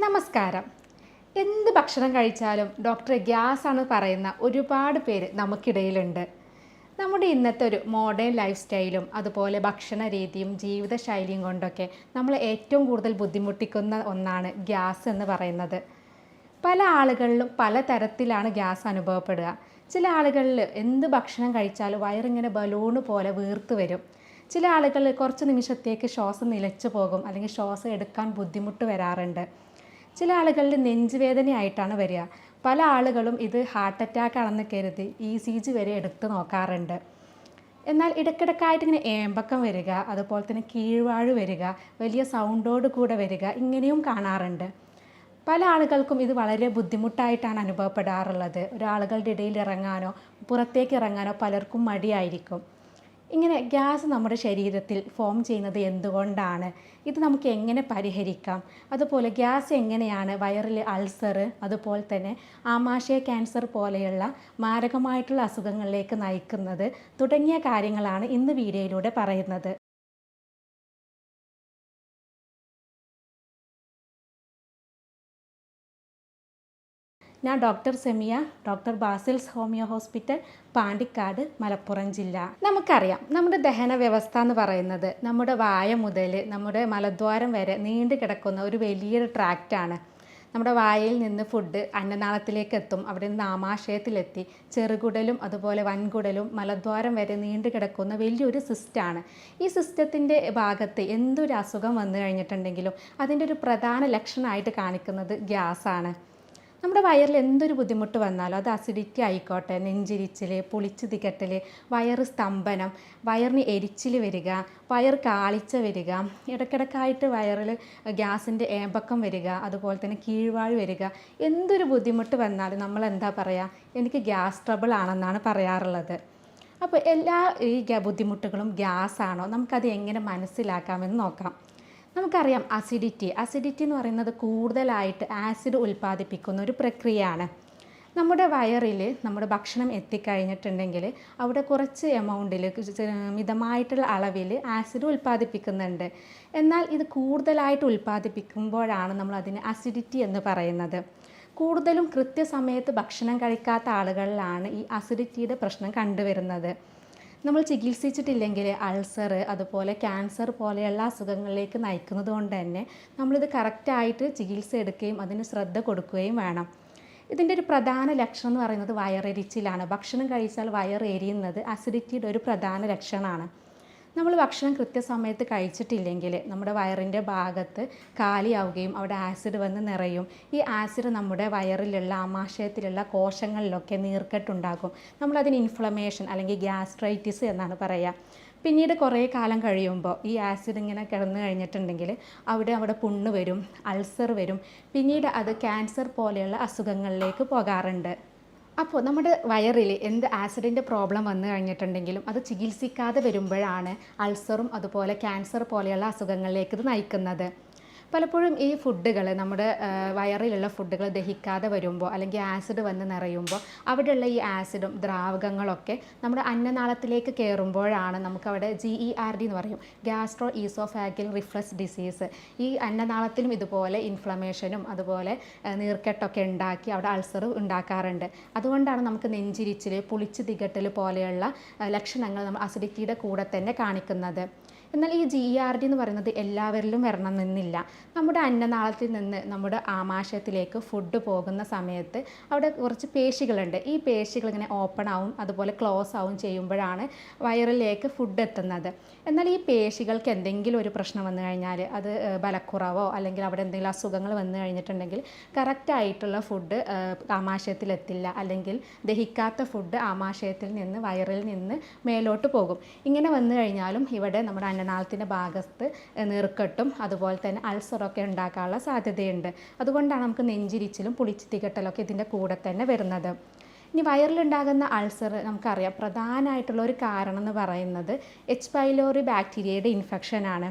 നമസ്കാരം. എന്ത് ഭക്ഷണം കഴിച്ചാലും ഡോക്ടർ ഗ്യാസാണ് പറയുന്ന ഒരുപാട് പേര് നമുക്കിടയിലുണ്ട്. നമ്മുടെ ഇന്നത്തെ ഒരു മോഡേൺ ലൈഫ് സ്റ്റൈലും അതുപോലെ ഭക്ഷണ രീതിയും ജീവിതശൈലിയും കൊണ്ടൊക്കെ നമ്മൾ ഏറ്റവും കൂടുതൽ ബുദ്ധിമുട്ടിക്കുന്ന ഒന്നാണ് ഗ്യാസ് എന്ന് പറയുന്നത്. പല ആളുകളിലും പല തരത്തിലാണ് ഗ്യാസ് അനുഭവപ്പെടുക. ചില ആളുകളിൽ എന്ത് ഭക്ഷണം കഴിച്ചാലും വയറിങ്ങനെ ബലൂണ് പോലെ വീർത്ത് വരും. ചില ആളുകൾ കുറച്ച് നിമിഷത്തേക്ക് ശ്വാസം നിലച്ചു പോകും, അല്ലെങ്കിൽ ശ്വാസം എടുക്കാൻ ബുദ്ധിമുട്ട് വരാറുണ്ട്. ചില ആളുകളിൽ നെഞ്ചുവേദനയായിട്ടാണ് വരിക. പല ആളുകളും ഇത് ഹാർട്ട് അറ്റാക്ക് ആണെന്ന് കരുതി ECG വരെ എടുത്ത് നോക്കാറുണ്ട്. എന്നാൽ ഇടയ്ക്കിടയ്ക്കായിട്ട് ഇങ്ങനെ ഏമ്പക്കം വരിക, അതുപോലെ തന്നെ കീഴ്വാഴ് വരിക, വലിയ സൗണ്ടോട് കൂടെ വരിക, ഇങ്ങനെയും കാണാറുണ്ട്. പല ആളുകൾക്കും ഇത് വളരെ ബുദ്ധിമുട്ടായിട്ടാണ് അനുഭവപ്പെടാറുള്ളത്. ഒരാളുകളുടെ ഇടയിൽ ഇറങ്ങാനോ പുറത്തേക്ക് ഇറങ്ങാനോ പലർക്കും മടിയായിരിക്കും. ഇങ്ങനെ ഗ്യാസ് നമ്മുടെ ശരീരത്തിൽ ഫോം ചെയ്യുന്നത് എന്തുകൊണ്ടാണ്? ഇത് നമുക്ക് എങ്ങനെ പരിഹരിക്കാം? അതുപോലെ ഗ്യാസ് എങ്ങനെയാണ് വയറിൽ അൾസർ, അതുപോലെ തന്നെ ആമാശയ ക്യാൻസർ പോലെയുള്ള മാരകമായിട്ടുള്ള അസുഖങ്ങളിലേക്ക് നയിക്കുന്നത് തുടങ്ങിയ കാര്യങ്ങളാണ് ഇന്ന് വീഡിയോയിലൂടെ പറയുന്നത്. ഞാൻ doctor Semiya, doctor Basil's homeo hospital, Pandikkad, Malappuram ജില്ല. നമുക്കറിയാം, നമ്മുടെ ദഹന വ്യവസ്ഥ എന്ന് പറയുന്നത് നമ്മുടെ വായ മുതൽ നമ്മുടെ മലദ്വാരം വരെ നീണ്ടു കിടക്കുന്ന ഒരു വലിയൊരു ട്രാക്റ്റാണ്. നമ്മുടെ വായയിൽ നിന്ന് ഫുഡ് അന്നനാളത്തിലേക്ക് എത്തും, അവിടെ നിന്ന് ആമാശയത്തിലെത്തി ചെറുകുടലും അതുപോലെ വൻകുടലും മലദ്വാരം വരെ നീണ്ടു കിടക്കുന്ന വലിയൊരു സിസ്റ്റാണ്. ഈ സിസ്റ്റത്തിൻ്റെ ഭാഗത്ത് എന്തൊരു അസുഖം വന്നു കഴിഞ്ഞിട്ടുണ്ടെങ്കിലും അതിൻ്റെ ഒരു പ്രധാന ലക്ഷണമായിട്ട് കാണിക്കുന്നത് ഗ്യാസാണ്. നമ്മുടെ വയറിൽ എന്തൊരു ബുദ്ധിമുട്ട് വന്നാലും, അത് അസിഡിറ്റി ആയിക്കോട്ടെ, നെഞ്ചിരിച്ചിൽ, പുളിച്ച് തികട്ടൽ, വയറ് സ്തംഭനം, വയറിന് എരിച്ചിൽ വരിക, വയർ കാളിച്ച വരിക, ഇടയ്ക്കിടയ്ക്കായിട്ട് വയറിൽ ഗ്യാസിൻ്റെ ഏമ്പക്കം വരിക, അതുപോലെ തന്നെ കീഴ്വാഴ് വരിക, എന്തൊരു ബുദ്ധിമുട്ട് വന്നാലും നമ്മൾ എന്താ പറയുക, എനിക്ക് ഗ്യാസ് ട്രബിൾ ആണെന്നാണ് പറയാറുള്ളത്. അപ്പോൾ എല്ലാ ഈ ബുദ്ധിമുട്ടുകളും ഗ്യാസാണോ? നമുക്കത് എങ്ങനെ മനസ്സിലാക്കാമെന്ന് നോക്കാം. നമുക്കറിയാം, അസിഡിറ്റി എന്ന് പറയുന്നത് കൂടുതലായിട്ട് ആസിഡ് ഉൽപ്പാദിപ്പിക്കുന്ന ഒരു പ്രക്രിയയാണ്. നമ്മുടെ വയറിൽ നമ്മുടെ ഭക്ഷണം എത്തിക്കഴിഞ്ഞിട്ടുണ്ടെങ്കിൽ അവിടെ കുറച്ച് എമൗണ്ടിൽ മിതമായിട്ടുള്ള അളവിൽ ആസിഡ് ഉൽപ്പാദിപ്പിക്കുന്നുണ്ട്. എന്നാൽ ഇത് കൂടുതലായിട്ട് ഉൽപ്പാദിപ്പിക്കുമ്പോഴാണ് നമ്മൾ അതിന് അസിഡിറ്റി എന്ന് പറയുന്നത്. കൂടുതലും കൃത്യസമയത്ത് ഭക്ഷണം കഴിക്കാത്ത ആളുകളിലാണ് ഈ അസിഡിറ്റിയുടെ പ്രശ്നം കണ്ടുവരുന്നത്. നമ്മൾ ചികിത്സിച്ചിട്ടില്ലെങ്കിൽ അൾസർ, അതുപോലെ ക്യാൻസർ പോലെയുള്ള അസുഖങ്ങളിലേക്ക് നയിക്കുന്നത് കൊണ്ട് തന്നെ നമ്മളിത് കറക്റ്റായിട്ട് ചികിത്സ എടുക്കുകയും അതിന് ശ്രദ്ധ കൊടുക്കുകയും വേണം. ഇതിൻ്റെ ഒരു പ്രധാന ലക്ഷണം എന്ന് പറയുന്നത് വയറെരിച്ചിലാണ്. ഭക്ഷണം കഴിച്ചാൽ വയർ എരിയുന്നത് അസിഡിറ്റിയുടെ ഒരു പ്രധാന ലക്ഷണമാണ്. നമ്മൾ ഭക്ഷണം കൃത്യസമയത്ത് കഴിച്ചിട്ടില്ലെങ്കിൽ നമ്മുടെ വയറിൻ്റെ ഭാഗത്ത് കാലിയാവുകയും അവിടെ ആസിഡ് വന്ന് നിറയും. ഈ ആസിഡ് നമ്മുടെ വയറിലുള്ള ആമാശയത്തിലുള്ള കോശങ്ങളിലൊക്കെ നീർക്കെട്ടുണ്ടാക്കും. നമ്മളതിന് ഇൻഫ്ലമേഷൻ അല്ലെങ്കിൽ ഗ്യാസ്ട്രൈറ്റിസ് എന്നാണ് പറയുക. പിന്നീട് കുറേ കാലം കഴിയുമ്പോൾ ഈ ആസിഡ് ഇങ്ങനെ കിടന്നു കഴിഞ്ഞിട്ടുണ്ടെങ്കിൽ അവിടെ പുണ്ണ് വരും, അൾസർ വരും. പിന്നീട് അത് ക്യാൻസർ പോലെയുള്ള അസുഖങ്ങളിലേക്ക് പോകാറുണ്ട്. അപ്പോൾ നമ്മുടെ വയറിൽ എന്ത് ആസിഡിൻ്റെ പ്രോബ്ലം വന്നു കഴിഞ്ഞിട്ടുണ്ടെങ്കിലും അത് ചികിത്സിക്കാതെ വരുമ്പോഴാണ് അൾസറും അതുപോലെ ക്യാൻസർ പോലെയുള്ള അസുഖങ്ങളിലേക്ക് ഇത് നയിക്കുന്നത്. പലപ്പോഴും ഈ ഫുഡുകൾ നമ്മുടെ വയറിലുള്ള ഫുഡുകൾ ദഹിക്കാതെ വരുമ്പോൾ അല്ലെങ്കിൽ ആസിഡ് വന്ന് നിറയുമ്പോൾ അവിടെയുള്ള ഈ ആസിഡും ദ്രാവകങ്ങളൊക്കെ നമ്മുടെ അന്നനാളത്തിലേക്ക് കയറുമ്പോഴാണ് നമുക്കവിടെ GERD എന്ന് പറയും, ഗ്യാസ്ട്രോ ഈസോഫാഗൽ റിഫ്ലക്സ് ഡിസീസ്. ഈ അന്നനാളത്തിലും ഇതുപോലെ ഇൻഫ്ലമേഷനും അതുപോലെ നീർക്കെട്ടൊക്കെ ഉണ്ടാക്കി അവിടെ അൾസർ ഉണ്ടാക്കാറുണ്ട്. അതുകൊണ്ടാണ് നമുക്ക് നെഞ്ചിരിച്ചിൽ, പുളിച്ച് തികട്ടൽ പോലെയുള്ള ലക്ഷണങ്ങൾ നമ്മൾ അസിഡിറ്റിയുടെ കൂടെ തന്നെ കാണിക്കുന്നത്. എന്നാൽ ഈ GERD എന്ന് പറയുന്നത് എല്ലാവരിലും വരണമെന്നില്ല. നമ്മുടെ അന്നനാളത്തിൽ നിന്ന് നമ്മുടെ ആമാശയത്തിലേക്ക് ഫുഡ് പോകുന്ന സമയത്ത് അവിടെ കുറച്ച് പേശികളുണ്ട്. ഈ പേശികൾ ഇങ്ങനെ ഓപ്പൺ ആവും അതുപോലെ ക്ലോസ് ആവും ചെയ്യുമ്പോഴാണ് വയറിലേക്ക് ഫുഡ് എത്തുന്നത്. എന്നാൽ ഈ പേശികൾക്ക് എന്തെങ്കിലും ഒരു പ്രശ്നം വന്നു കഴിഞ്ഞാൽ, അത് ബലക്കുറവോ അല്ലെങ്കിൽ അവിടെ എന്തെങ്കിലും അസുഖങ്ങൾ വന്നു കഴിഞ്ഞിട്ടുണ്ടെങ്കിൽ കറക്റ്റായിട്ടുള്ള ഫുഡ് ആമാശയത്തിലെത്തില്ല, അല്ലെങ്കിൽ ദഹിക്കാത്ത ഫുഡ് ആമാശയത്തിൽ നിന്ന് വയറിൽ നിന്ന് മേലോട്ട് പോകും. ഇങ്ങനെ വന്നു കഴിഞ്ഞാലും ഇവിടെ നമ്മുടെ അന്നനാളത്തിൻ്റെ ഭാഗത്ത് നീർക്കെട്ടും അതുപോലെ തന്നെ അൾസറൊക്കെ ഉണ്ടാക്കാനുള്ള സാധ്യതയുണ്ട്. അതുകൊണ്ടാണ് നമുക്ക് നെഞ്ചിരിച്ചിലും പുളിച്ച് തികട്ടലൊക്കെ ഇതിൻ്റെ കൂടെ തന്നെ വരുന്നത്. ഇനി വയറിലുണ്ടാകുന്ന അൾസർ നമുക്കറിയാം, പ്രധാനമായിട്ടുള്ള ഒരു കാരണം എന്ന് പറയുന്നത് H. പൈലോറി ബാക്ടീരിയയുടെ ഇൻഫെക്ഷനാണ്.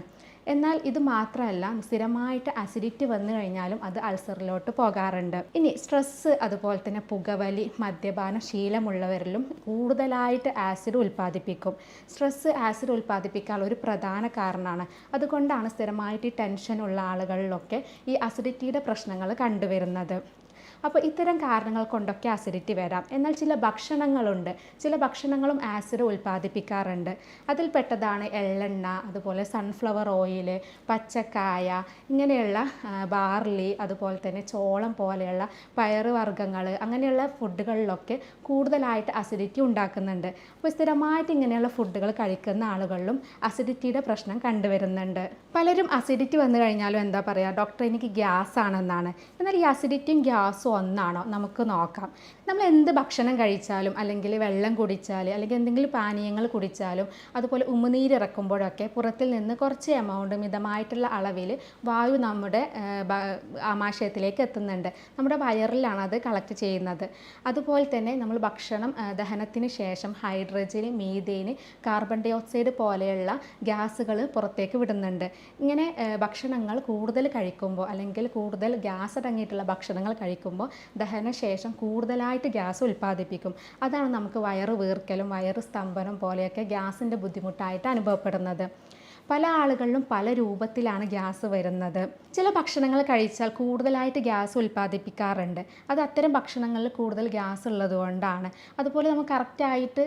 എന്നാൽ ഇത് മാത്രമല്ല, സ്ഥിരമായിട്ട് അസിഡിറ്റി വന്നു കഴിഞ്ഞാലും അത് അൾസറിലോട്ട് പോകാറുണ്ട്. ഇനി സ്ട്രെസ്സ്, അതുപോലെ തന്നെ പുകവലി, മദ്യപാന ശീലമുള്ളവരിലും കൂടുതലായിട്ട് ആസിഡ് ഉൽപ്പാദിപ്പിക്കും. സ്ട്രെസ്സ് ആസിഡ് ഉൽപ്പാദിപ്പിക്കാനുള്ള ഒരു പ്രധാന കാരണമാണ്. അതുകൊണ്ടാണ് സ്ഥിരമായിട്ട് ഈ ടെൻഷനുള്ള ആളുകളിലൊക്കെ ഈ അസിഡിറ്റിയുടെ പ്രശ്നങ്ങൾ കണ്ടുവരുന്നത്. അപ്പോൾ ഇത്തരം കാരണങ്ങൾ കൊണ്ടൊക്കെ അസിഡിറ്റി വരാം. എന്നാൽ ചില ഭക്ഷണങ്ങളുണ്ട്, ചില ഭക്ഷണങ്ങളും ആസിഡ് ഉൽപ്പാദിപ്പിക്കാറുണ്ട്. അതിൽപ്പെട്ടതാണ് എള്ളെണ്ണ, അതുപോലെ സൺഫ്ലവർ ഓയിൽ, പച്ചക്കായ, ഇങ്ങനെയുള്ള ബാർലി, അതുപോലെ തന്നെ ചോളം പോലെയുള്ള പയറ് വർഗ്ഗങ്ങൾ, അങ്ങനെയുള്ള ഫുഡുകളിലൊക്കെ കൂടുതലായിട്ട് അസിഡിറ്റി ഉണ്ടാക്കുന്നുണ്ട്. അപ്പോൾ സ്ഥിരമായിട്ട് ഇങ്ങനെയുള്ള ഫുഡുകൾ കഴിക്കുന്ന ആളുകളിലും അസിഡിറ്റിയുടെ പ്രശ്നം കണ്ടുവരുന്നുണ്ട്. പലരും അസിഡിറ്റി വന്നു കഴിഞ്ഞാലും എന്താ പറയുക, ഡോക്ടർ എനിക്ക് ഗ്യാസ് ആണെന്നാണ്. എന്നാൽ ഈ അസിഡിറ്റിയും ഗ്യാസും ഒന്നാണോ? നമുക്ക് നോക്കാം. നമ്മൾ എന്ത് ഭക്ഷണം കഴിച്ചാലും, അല്ലെങ്കിൽ വെള്ളം കുടിച്ചാൽ, അല്ലെങ്കിൽ എന്തെങ്കിലും പാനീയങ്ങൾ കുടിച്ചാലും, അതുപോലെ ഉമിനീരിറക്കുമ്പോഴൊക്കെ പുറത്തിൽ നിന്ന് കുറച്ച് എമൗണ്ട്, മിതമായിട്ടുള്ള അളവിൽ വായു നമ്മുടെ ആമാശയത്തിലേക്ക് എത്തുന്നുണ്ട്. നമ്മുടെ വയറിലാണ് അത് കളക്ട് ചെയ്യുന്നത്. അതുപോലെ തന്നെ നമ്മൾ ഭക്ഷണം ദഹനത്തിന് ശേഷം hydrogen, methane, carbon dioxide പോലെയുള്ള ഗ്യാസുകൾ പുറത്തേക്ക് വിടുന്നുണ്ട്. ഇങ്ങനെ ഭക്ഷണങ്ങൾ കൂടുതൽ കഴിക്കുമ്പോൾ, അല്ലെങ്കിൽ കൂടുതൽ ഗ്യാസ് അടങ്ങിയിട്ടുള്ള ഭക്ഷണങ്ങൾ കഴിക്കുമ്പോൾ ദഹനശേഷം കൂടുതലായിട്ട് ഗ്യാസ് ഉൽപ്പാദിപ്പിക്കും. അതാണ് നമുക്ക് വയറ് വീർക്കലും വയറ് സ്തംഭനം പോലെയൊക്കെ ഗ്യാസിൻ്റെ ബുദ്ധിമുട്ടായിട്ട് അനുഭവപ്പെടുന്നത്. പല ആളുകളിലും പല രൂപത്തിലാണ് ഗ്യാസ് വരുന്നത്. ചില ഭക്ഷണങ്ങൾ കഴിച്ചാൽ കൂടുതലായിട്ട് ഗ്യാസ് ഉൽപ്പാദിപ്പിക്കാറുണ്ട്. അത് അത്തരം ഭക്ഷണങ്ങളിൽ കൂടുതൽ ഗ്യാസ് ഉള്ളത് കൊണ്ടാണ്. അതുപോലെ നമുക്ക് കറക്റ്റായിട്ട്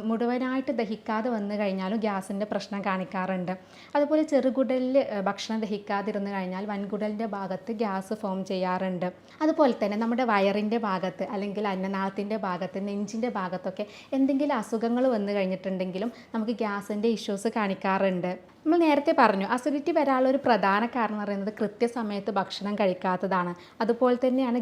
മുഴുവനായിട്ട് ദഹിക്കാതെ വന്നു കഴിഞ്ഞാലും ഗ്യാസിൻ്റെ പ്രശ്നം കാണിക്കാറുണ്ട്. അതുപോലെ ചെറുകുടലിൽ ഭക്ഷണം ദഹിക്കാതിരുന്നു കഴിഞ്ഞാൽ വൻകുടലിൻ്റെ ഭാഗത്ത് ഗ്യാസ് ഫോം ചെയ്യാറുണ്ട്. അതുപോലെ തന്നെ നമ്മുടെ വയറിൻ്റെ ഭാഗത്ത്, അല്ലെങ്കിൽ അന്നനാളത്തിൻ്റെ ഭാഗത്ത്, നെഞ്ചിൻ്റെ ഭാഗത്തൊക്കെ എന്തെങ്കിലും അസുഖങ്ങൾ വന്നു കഴിഞ്ഞിട്ടുണ്ടെങ്കിലും നമുക്ക് ഗ്യാസിൻ്റെ ഇഷ്യൂസ് കാണിക്കാറുണ്ട്. നമ്മൾ നേരത്തെ പറഞ്ഞു, അസിഡിറ്റി വരാനുള്ള ഒരു പ്രധാന കാരണം എന്ന് പറയുന്നത് കൃത്യസമയത്ത് ഭക്ഷണം കഴിക്കാത്തതാണ്. അതുപോലെ തന്നെയാണ്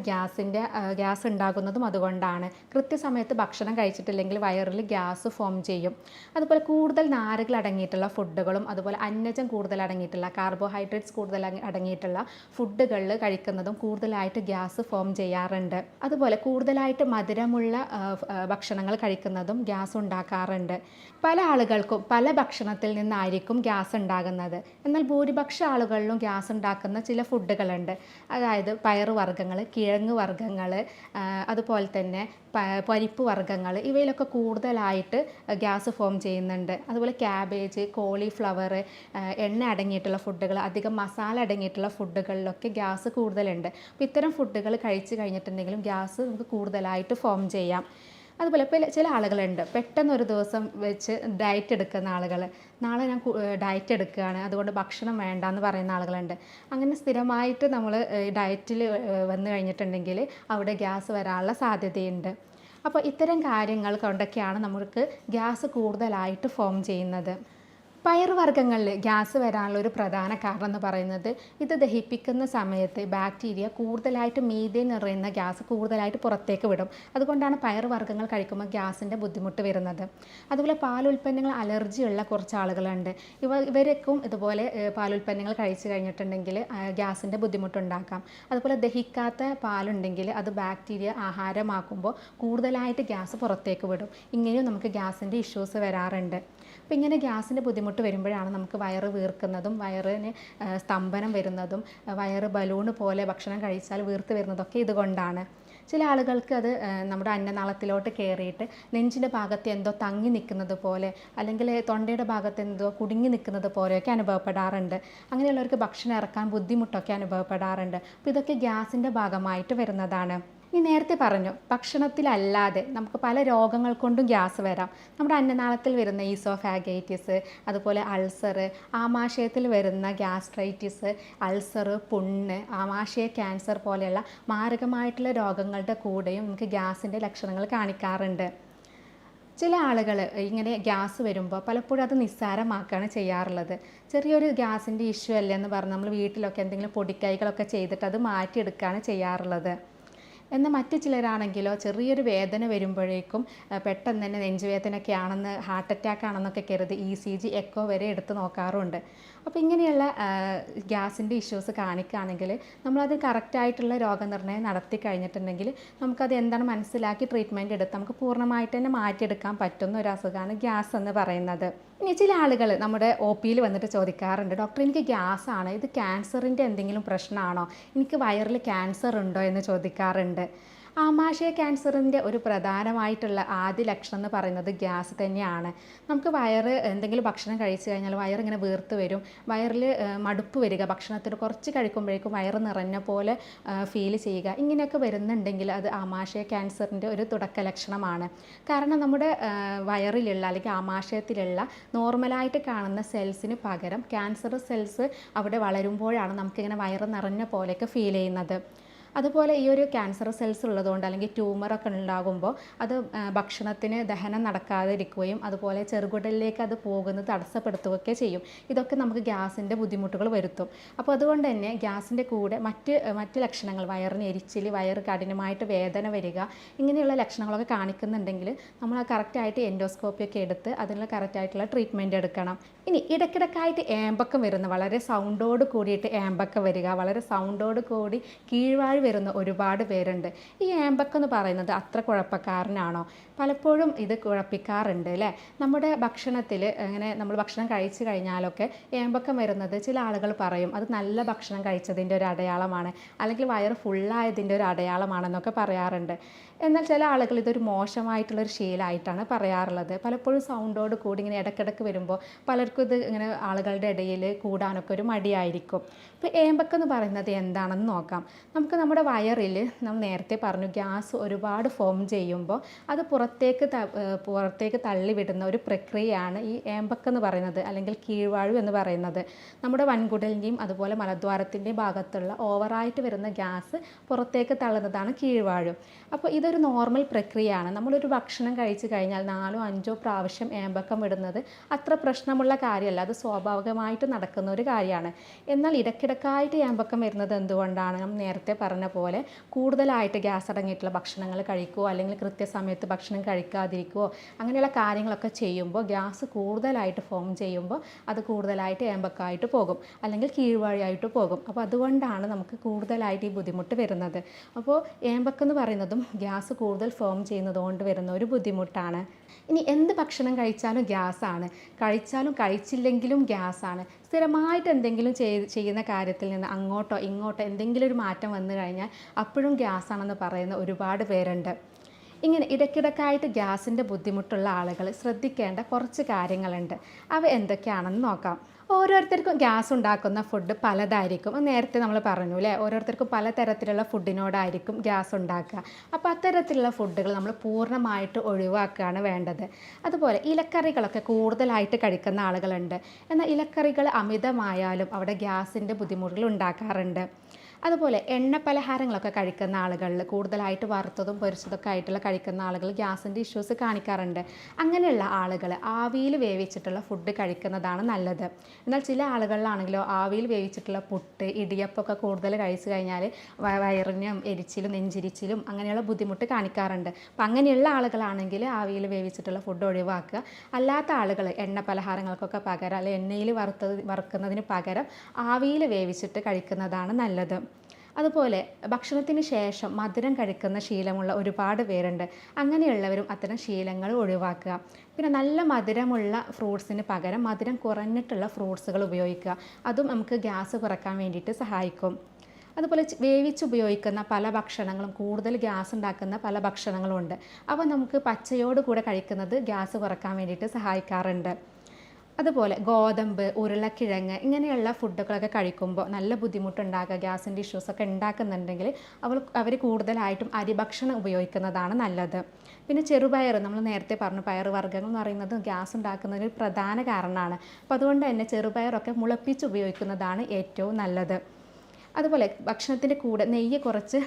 ഗ്യാസ് ഉണ്ടാകുന്നതും അതുകൊണ്ടാണ്. കൃത്യസമയത്ത് ഭക്ഷണം കഴിച്ചിട്ടില്ലെങ്കിൽ വയറിൽ ഗ്യാസ് ഫോം ചെയ്യും. അതുപോലെ കൂടുതൽ നാരുകൾ അടങ്ങിയിട്ടുള്ള ഫുഡുകളും, അതുപോലെ അന്നജം കൂടുതൽ അടങ്ങിയിട്ടുള്ള, കാർബോഹൈഡ്രേറ്റ്സ് കൂടുതൽ അടങ്ങിയിട്ടുള്ള ഫുഡുകളിൽ കഴിക്കുന്നതും കൂടുതലായിട്ട് ഗ്യാസ് ഫോം ചെയ്യാറുണ്ട്. അതുപോലെ കൂടുതലായിട്ട് മധുരമുള്ള ഭക്ഷണങ്ങൾ കഴിക്കുന്നതും ഗ്യാസ് ഉണ്ടാക്കാറുണ്ട്. പല ആളുകൾക്കും പല ഭക്ഷണത്തിൽ നിന്നായിരിക്കും ഗ്യാസ് ഉണ്ടാകുന്നത്. എന്നാൽ ഭൂരിപക്ഷ ആളുകളിലും ഗ്യാസ് ഉണ്ടാക്കുന്ന ചില ഫുഡുകളുണ്ട്. അതായത് പയറ് വർഗ്ഗങ്ങൾ, കിഴങ്ങ് വർഗ്ഗങ്ങൾ, അതുപോലെ തന്നെ പരിപ്പ് വർഗ്ഗങ്ങൾ, ഇവയിലൊക്കെ കൂടുതലായിട്ട് ഗ്യാസ് ഫോം ചെയ്യുന്നുണ്ട്. അതുപോലെ ക്യാബേജ്, കോളിഫ്ലവർ, എണ്ണ അടങ്ങിയിട്ടുള്ള ഫുഡുകൾ, അധികം മസാല അടങ്ങിയിട്ടുള്ള ഫുഡുകളിലൊക്കെ ഗ്യാസ് കൂടുതലുണ്ട്. അപ്പോൾ ഇത്തരം ഫുഡുകൾ കഴിച്ച് കഴിഞ്ഞിട്ടുണ്ടെങ്കിലും ഗ്യാസ് നമുക്ക് കൂടുതലായിട്ട് ഫോം ചെയ്യാം. അതുപോലെ ചില ആളുകളുണ്ട്, പെട്ടെന്ന് ഒരു ദിവസം വെച്ച് ഡയറ്റ് എടുക്കുന്ന ആളുകൾ, നാളെ ഞാൻ ഡയറ്റ് എടുക്കുകയാണ് അതുകൊണ്ട് ഭക്ഷണം വേണ്ടാന്ന് പറയുന്ന ആളുകളുണ്ട്. അങ്ങനെ സ്ഥിരമായിട്ട് നമ്മൾ ഡയറ്റിൽ വന്നു കഴിഞ്ഞിട്ടുണ്ടെങ്കിൽ അവിടെ ഗ്യാസ് വരാനുള്ള സാധ്യതയുണ്ട്. അപ്പോൾ ഇത്തരം കാര്യങ്ങൾ കൊണ്ടൊക്കെയാണ് നമുക്ക് ഗ്യാസ് കൂടുതലായിട്ട് ഫോം ചെയ്യുന്നത്. പയറുവർഗ്ഗങ്ങളിൽ ഗ്യാസ് വരാനുള്ള ഒരു പ്രധാന കാരണം എന്ന് പറയുന്നത്, ഇത് ദഹിപ്പിക്കുന്ന സമയത്ത് ബാക്ടീരിയ കൂടുതലായിട്ട് മീഥേൻ നിറയുന്ന ഗ്യാസ് കൂടുതലായിട്ട് പുറത്തേക്ക് വിടും. അതുകൊണ്ടാണ് പയറുവർഗ്ഗങ്ങൾ കഴിക്കുമ്പോൾ ഗ്യാസിൻ്റെ ബുദ്ധിമുട്ട് വരുന്നത്. അതുപോലെ പാലുൽപ്പന്നങ്ങൾ അലർജിയുള്ള കുറച്ച് ആളുകളുണ്ട്. ഇവർക്കും ഇതുപോലെ പാലുൽപ്പന്നങ്ങൾ കഴിച്ചു കഴിഞ്ഞിട്ടുണ്ടെങ്കിൽ ഗ്യാസിൻ്റെ ബുദ്ധിമുട്ടുണ്ടാക്കാം. അതുപോലെ ദഹിക്കാത്ത പാലുണ്ടെങ്കിൽ അത് ബാക്ടീരിയ ആഹാരമാക്കുമ്പോൾ കൂടുതലായിട്ട് ഗ്യാസ് പുറത്തേക്ക് വിടും. ഇങ്ങനെയും നമുക്ക് ഗ്യാസിൻ്റെ ഇഷ്യൂസ് വരാറുണ്ട്. അപ്പോൾ ഇങ്ങനെ ഗ്യാസിൻ്റെ ബുദ്ധിമുട്ട് വരുമ്പോഴാണ് നമുക്ക് വയറ് വീർക്കുന്നതും വയറിന് സ്തംഭനം വരുന്നതും വയറ് ബലൂണ് പോലെ ഭക്ഷണം കഴിച്ചാൽ വീർത്ത് വരുന്നതൊക്കെ ഇതുകൊണ്ടാണ്. ചില ആളുകൾക്ക് അത് നമ്മുടെ അന്നനാളത്തിലോട്ട് കയറിയിട്ട് നെഞ്ചിൻ്റെ ഭാഗത്ത് എന്തോ തങ്ങി നിൽക്കുന്നത് പോലെ, അല്ലെങ്കിൽ തൊണ്ടയുടെ ഭാഗത്ത് എന്തോ കുടുങ്ങി നിൽക്കുന്നത് പോലെയൊക്കെ അനുഭവപ്പെടാറുണ്ട്. അങ്ങനെയുള്ളവർക്ക് ഭക്ഷണം ഇറക്കാൻ ബുദ്ധിമുട്ടൊക്കെ അനുഭവപ്പെടാറുണ്ട്. അപ്പോൾ ഇതൊക്കെ ഗ്യാസിൻ്റെ ഭാഗമായിട്ട് വരുന്നതാണ്. ഈ നേരത്തെ പറഞ്ഞു, ഭക്ഷണത്തിലല്ലാതെ നമുക്ക് പല രോഗങ്ങൾ കൊണ്ടും ഗ്യാസ് വരാം. നമ്മുടെ അന്നനാളത്തിൽ വരുന്ന ഈസോഫാഗൈറ്റിസ്, അതുപോലെ അൾസർ, ആമാശയത്തിൽ വരുന്ന ഗ്യാസ്ട്രൈറ്റിസ്, അൾസർ, പുണ്ണ്, ആമാശയ ക്യാൻസർ പോലെയുള്ള മാരകമായിട്ടുള്ള രോഗങ്ങളുടെ കൂടെയും നമുക്ക് ഗ്യാസിൻ്റെ ലക്ഷണങ്ങൾ കാണിക്കാറുണ്ട്. ചില ആളുകൾ ഇങ്ങനെ ഗ്യാസ് വരുമ്പോൾ പലപ്പോഴും അത് നിസ്സാരമാക്കുകയാണ് ചെയ്യാറുള്ളത്. ചെറിയൊരു ഗ്യാസിൻ്റെ ഇഷ്യൂ അല്ലെന്ന് പറഞ്ഞ് നമ്മൾ വീട്ടിലൊക്കെ എന്തെങ്കിലും പൊടിക്കൈകളൊക്കെ ചെയ്തിട്ട് അത് മാറ്റിയെടുക്കുകയാണ് ചെയ്യാറുള്ളത്. എന്നാൽ മറ്റു ചിലരാണെങ്കിലോ ചെറിയൊരു വേദന വരുമ്പോഴേക്കും പെട്ടെന്ന് തന്നെ നെഞ്ചുവേദനയൊക്കെ ആണെന്ന്, ഹാർട്ട് അറ്റാക്ക് ആണെന്നൊക്കെ കരുതി ECG, എക്കോ വരെ എടുത്ത് നോക്കാറുണ്ട്. അപ്പോൾ ഇങ്ങനെയുള്ള ഗ്യാസിൻ്റെ ഇഷ്യൂസ് കാണിക്കുകയാണെങ്കിൽ നമ്മളത് കറക്റ്റായിട്ടുള്ള രോഗനിർണയം നടത്തി കഴിഞ്ഞിട്ടുണ്ടെങ്കിൽ നമുക്കത് എന്താണ് മനസ്സിലാക്കി ട്രീറ്റ്മെൻറ്റ് എടുത്ത് നമുക്ക് പൂർണ്ണമായിട്ട് തന്നെ മാറ്റിയെടുക്കാൻ പറ്റുന്ന ഒരു അസുഖമാണ് ഗ്യാസ് എന്ന് പറയുന്നത്. ഇനി ചില ആളുകൾ നമ്മുടെ ഒ പിയിൽ വന്നിട്ട് ചോദിക്കാറുണ്ട്, ഡോക്ടർ എനിക്ക് ഗ്യാസ് ആണ്, ഇത് ക്യാൻസറിൻ്റെ എന്തെങ്കിലും പ്രശ്നമാണോ, എനിക്ക് വയറിൽ ക്യാൻസർ ഉണ്ടോ എന്ന് ചോദിക്കാറുണ്ട്. ആമാശയ ക്യാൻസറിൻ്റെ ഒരു പ്രധാനമായിട്ടുള്ള ആദ്യ ലക്ഷണം എന്ന് പറയുന്നത് ഗ്യാസ് തന്നെയാണ്. നമുക്ക് വയറ് എന്തെങ്കിലും ഭക്ഷണം കഴിച്ചു കഴിഞ്ഞാൽ വയറിങ്ങനെ വീർത്ത് വരും, വയറിൽ മടുപ്പ് വരിക, ഭക്ഷണത്തിന് കുറച്ച് കഴിക്കുമ്പോഴേക്കും വയറ് നിറഞ്ഞ പോലെ ഫീൽ ചെയ്യുക, ഇങ്ങനെയൊക്കെ വരുന്നുണ്ടെങ്കിൽ അത് ആമാശയ ക്യാൻസറിൻ്റെ ഒരു തുടക്ക ലക്ഷണമാണ്. കാരണം നമ്മുടെ വയറിലുള്ള അല്ലെങ്കിൽ ആമാശയത്തിലുള്ള നോർമലായിട്ട് കാണുന്ന സെൽസിന് പകരം ക്യാൻസർ സെൽസ് അവിടെ വളരുമ്പോഴാണ് നമുക്കിങ്ങനെ വയറ് നിറഞ്ഞ പോലെയൊക്കെ ഫീൽ ചെയ്യുന്നത്. അതുപോലെ ഈ ഒരു ക്യാൻസർ സെൽസ് ഉള്ളതുകൊണ്ട് അല്ലെങ്കിൽ ട്യൂമറൊക്കെ ഉണ്ടാകുമ്പോൾ അത് ഭക്ഷണത്തിന് ദഹനം നടക്കാതിരിക്കുകയും അതുപോലെ ചെറുകുടലിലേക്ക് അത് പോകുന്നത് തടസ്സപ്പെടുത്തുകയൊക്കെ ചെയ്യും. ഇതൊക്കെ നമുക്ക് ഗ്യാസിൻ്റെ ബുദ്ധിമുട്ടുകൾ വരുത്തും. അപ്പോൾ അതുകൊണ്ട് തന്നെ ഗ്യാസിൻ്റെ കൂടെ മറ്റ് ലക്ഷണങ്ങൾ, വയറിന് എരിച്ചിൽ, വയറ് കഠിനമായിട്ട് വേദന വരിക, ഇങ്ങനെയുള്ള ലക്ഷണങ്ങളൊക്കെ കാണിക്കുന്നുണ്ടെങ്കിൽ നമ്മൾ കറക്റ്റായിട്ട് എൻഡോസ്കോപ്പിയൊക്കെ എടുത്ത് അതിനുള്ള കറക്റ്റായിട്ടുള്ള ട്രീറ്റ്മെൻറ്റ് എടുക്കണം. ഇനി ഇടയ്ക്കിടയ്ക്കായിട്ട് ഏമ്പക്കം വരുന്ന, വളരെ സൗണ്ടോട് കൂടിയിട്ട് ഏമ്പക്കം വരിക, വളരെ സൗണ്ടോട് കൂടി കീഴ്വാഴ് വരുന്ന ഒരുപാട് പേരുണ്ട്. ഈ ഏമ്പക്കം എന്ന് പറയുന്നത് അത്ര കുഴപ്പക്കാരനാണോ? പലപ്പോഴും ഇത് കുഴപ്പിക്കാറുണ്ട് അല്ലേ. നമ്മുടെ ഭക്ഷണത്തിൽ അങ്ങനെ നമ്മൾ ഭക്ഷണം കഴിച്ചു കഴിഞ്ഞാലൊക്കെ ഏമ്പക്കം വരുന്നത് ചില ആളുകൾ പറയും അത് നല്ല ഭക്ഷണം കഴിച്ചതിൻ്റെ ഒരു അടയാളമാണ്, അല്ലെങ്കിൽ വയറ് ഫുള്ളായതിൻ്റെ ഒരു അടയാളമാണെന്നൊക്കെ പറയാറുണ്ട്. എന്നാൽ ചില ആളുകൾ ഇതൊരു മോശമായിട്ടുള്ളൊരു ശീലമായിട്ടാണ് പറയാറുള്ളത്. പലപ്പോഴും സൗണ്ടോട് കൂടി ഇങ്ങനെ ഇടയ്ക്കിടയ്ക്ക് വരുമ്പോൾ പലർക്കും ഇത് ഇങ്ങനെ ആളുകളുടെ ഇടയിൽ കൂടാനൊക്കെ ഒരു മടിയായിരിക്കും. ഇപ്പോൾ ഏമ്പക്കം എന്ന് പറയുന്നത് എന്താണെന്ന് നോക്കാം. നമുക്ക് നമ്മുടെ വയറിൽ നമ്മൾ നേരത്തെ പറഞ്ഞു ഗ്യാസ് ഒരുപാട് ഫോം ചെയ്യുമ്പോൾ അത് പുറത്തേക്ക് തള്ളിവിടുന്ന ഒരു പ്രക്രിയയാണ് ഈ ഏമ്പക്കം എന്ന് പറയുന്നത്, അല്ലെങ്കിൽ കീഴ്വാഴു എന്ന് പറയുന്നത്. നമ്മുടെ വൻകുടലിൻ്റെയും അതുപോലെ മലദ്വാരത്തിൻ്റെയും ഭാഗത്തുള്ള ഓവറായിട്ട് വരുന്ന ഗ്യാസ് പുറത്തേക്ക് തള്ളുന്നതാണ് കീഴ്വാഴു. അപ്പോൾ ഇതൊരു നോർമൽ പ്രക്രിയയാണ്. നമ്മളൊരു ഭക്ഷണം കഴിച്ചു കഴിഞ്ഞാൽ 4-5 പ്രാവശ്യം ഏമ്പക്കം വിടുന്നത് അത്ര പ്രശ്നമുള്ള കാര്യമല്ല, അത് സ്വാഭാവികമായിട്ട് നടക്കുന്ന ഒരു കാര്യമാണ്. എന്നാൽ ഇടയ്ക്കിടയ്ക്കായിട്ട് ഏമ്പക്കം വരുന്നത് എന്തുകൊണ്ടാണ്? നമ്മൾ നേരത്തെ പറഞ്ഞ പോലെ കൂടുതലായിട്ട് ഗ്യാസ് അടങ്ങിയിട്ടുള്ള ഭക്ഷണങ്ങൾ കഴിക്കുകയോ അല്ലെങ്കിൽ കൃത്യസമയത്ത് ഭക്ഷണം കഴിക്കാതിരിക്കുകയോ അങ്ങനെയുള്ള കാര്യങ്ങളൊക്കെ ചെയ്യുമ്പോൾ ഗ്യാസ് കൂടുതലായിട്ട് ഫോം ചെയ്യുമ്പോൾ അത് കൂടുതലായിട്ട് ഏമ്പക്കമായിട്ട് പോകും, അല്ലെങ്കിൽ കീഴ്വാഴിയായിട്ട് പോകും. അപ്പോൾ അതുകൊണ്ടാണ് നമുക്ക് കൂടുതലായിട്ട് ഈ ബുദ്ധിമുട്ട് വരുന്നത്. അപ്പോൾ ഏമ്പക്കം എന്ന് പറയുന്നതും ഗ്യാസ് കൂടുതൽ ഫോം ചെയ്യുന്നത് കൊണ്ട് വരുന്ന ഒരു ബുദ്ധിമുട്ടാണ്. ഇനി എന്ത് ഭക്ഷണം കഴിച്ചാലും ഗ്യാസാണ്, കഴിച്ചാലും കഴിച്ചില്ലെങ്കിലും ഗ്യാസാണ്. സ്ഥിരമായിട്ട് എന്തെങ്കിലും ചെയ്യുന്ന കാര്യത്തിൽ നിന്ന് അങ്ങോട്ടോ ഇങ്ങോട്ടോ എന്തെങ്കിലും ഒരു മാറ്റം വന്നു കഴിഞ്ഞാൽ അപ്പോഴും ഗ്യാസാണെന്ന് പറയുന്ന ഒരുപാട് പേരുണ്ട്. ഇങ്ങനെ ഇടയ്ക്കിടയ്ക്കായിട്ട് ഗ്യാസിൻ്റെ ബുദ്ധിമുട്ടുള്ള ആളുകൾ ശ്രദ്ധിക്കേണ്ട കുറച്ച് കാര്യങ്ങളുണ്ട്. അവ എന്തൊക്കെയാണെന്ന് നോക്കാം. ഓരോരുത്തർക്കും ഗ്യാസ് ഉണ്ടാക്കുന്ന ഫുഡ് പലതായിരിക്കും. നേരത്തെ നമ്മൾ പറഞ്ഞു അല്ലേ, ഓരോരുത്തർക്കും പലതരത്തിലുള്ള ഫുഡിനോടായിരിക്കും ഗ്യാസ് ഉണ്ടാക്കുക. അപ്പോൾ അത്തരത്തിലുള്ള ഫുഡുകൾ നമ്മൾ പൂർണ്ണമായിട്ട് ഒഴിവാക്കുകയാണ് വേണ്ടത്. അതുപോലെ ഇലക്കറികളൊക്കെ കൂടുതലായിട്ട് കഴിക്കുന്ന ആളുകളുണ്ട്. എന്നാൽ ഇലക്കറികൾ അമിതമായാലും അവിടെ ഗ്യാസിൻ്റെ ബുദ്ധിമുട്ടുകൾ ഉണ്ടാക്കാറുണ്ട്. അതുപോലെ എണ്ണ പലഹാരങ്ങളൊക്കെ കഴിക്കുന്ന ആളുകളിൽ കൂടുതലായിട്ട് വറുത്തതും പൊരിച്ചതൊക്കെ ആയിട്ടുള്ള കഴിക്കുന്ന ആളുകൾ ഗ്യാസിൻ്റെ ഇഷ്യൂസ് കാണിക്കാറുണ്ട്. അങ്ങനെയുള്ള ആളുകൾ ആവിയിൽ വേവിച്ചിട്ടുള്ള ഫുഡ് കഴിക്കുന്നതാണ് നല്ലത്. എന്നാൽ ചില ആളുകളിലാണെങ്കിലോ ആവിയിൽ വേവിച്ചിട്ടുള്ള പുട്ട്, ഇടിയപ്പമൊക്കെ കൂടുതൽ കഴിച്ചു കഴിഞ്ഞാൽ വയറിനും എരിച്ചിലും നെഞ്ചിരിച്ചിലും അങ്ങനെയുള്ള ബുദ്ധിമുട്ട് കാണിക്കാറുണ്ട്. അപ്പം അങ്ങനെയുള്ള ആളുകളാണെങ്കിൽ ആവിയിൽ വേവിച്ചിട്ടുള്ള ഫുഡ് ഒഴിവാക്കുക. അല്ലാത്ത ആളുകൾ എണ്ണ പലഹാരങ്ങൾക്കൊക്കെ പകരം അല്ലെങ്കിൽ എണ്ണയിൽ വറുക്കുന്നതിന് പകരം ആവിയിൽ വേവിച്ചിട്ട് കഴിക്കുന്നതാണ് നല്ലത്. അതുപോലെ ഭക്ഷണത്തിന് ശേഷം മധുരം കഴിക്കുന്ന ശീലമുള്ള ഒരുപാട് പേരുണ്ട്. അങ്ങനെയുള്ളവരും അത്തരം ശീലങ്ങൾ ഒഴിവാക്കുക. പിന്നെ നല്ല മധുരമുള്ള ഫ്രൂട്ട്സിന് പകരം മധുരം കുറഞ്ഞിട്ടുള്ള ഫ്രൂട്ട്സുകൾ ഉപയോഗിക്കുക. അതും നമുക്ക് ഗ്യാസ് കുറയ്ക്കാൻ വേണ്ടിയിട്ട് സഹായിക്കും. അതുപോലെ വേവിച്ചുപയോഗിക്കുന്ന പല ഭക്ഷണങ്ങളും, കൂടുതൽ ഗ്യാസ് ഉണ്ടാക്കുന്ന പല ഭക്ഷണങ്ങളും ഉണ്ട്. അവ നമുക്ക് പച്ചയോട് കൂടെ കഴിക്കുന്നത് ഗ്യാസ് കുറയ്ക്കാൻ വേണ്ടിയിട്ട് സഹായിക്കാറുണ്ട്. അതുപോലെ ഗോതമ്പ്, ഉരുളക്കിഴങ്ങ് ഇങ്ങനെയുള്ള ഫുഡുകളൊക്കെ കഴിക്കുമ്പോൾ നല്ല ബുദ്ധിമുട്ടുണ്ടാകുക, ഗ്യാസിൻ്റെ ഇഷ്യൂസൊക്കെ ഉണ്ടാക്കുന്നുണ്ടെങ്കിൽ അവർ കൂടുതലായിട്ടും അരിഭക്ഷണം ഉപയോഗിക്കുന്നതാണ് നല്ലത്. പിന്നെ ചെറുപയർ, നമ്മൾ നേരത്തെ പറഞ്ഞു പയറുവർഗ്ഗങ്ങൾ എന്ന് പറയുന്നത് ഗ്യാസ് ഉണ്ടാക്കുന്നതിന് പ്രധാന കാരണമാണ്. അപ്പോൾ അതുകൊണ്ട് തന്നെ ചെറുപയറൊക്കെ മുളപ്പിച്ച് ഉപയോഗിക്കുന്നതാണ് ഏറ്റവും നല്ലത്. അതുപോലെ ഭക്ഷണത്തിൻ്റെ കൂടെ നെയ്യ് കുറച്ച്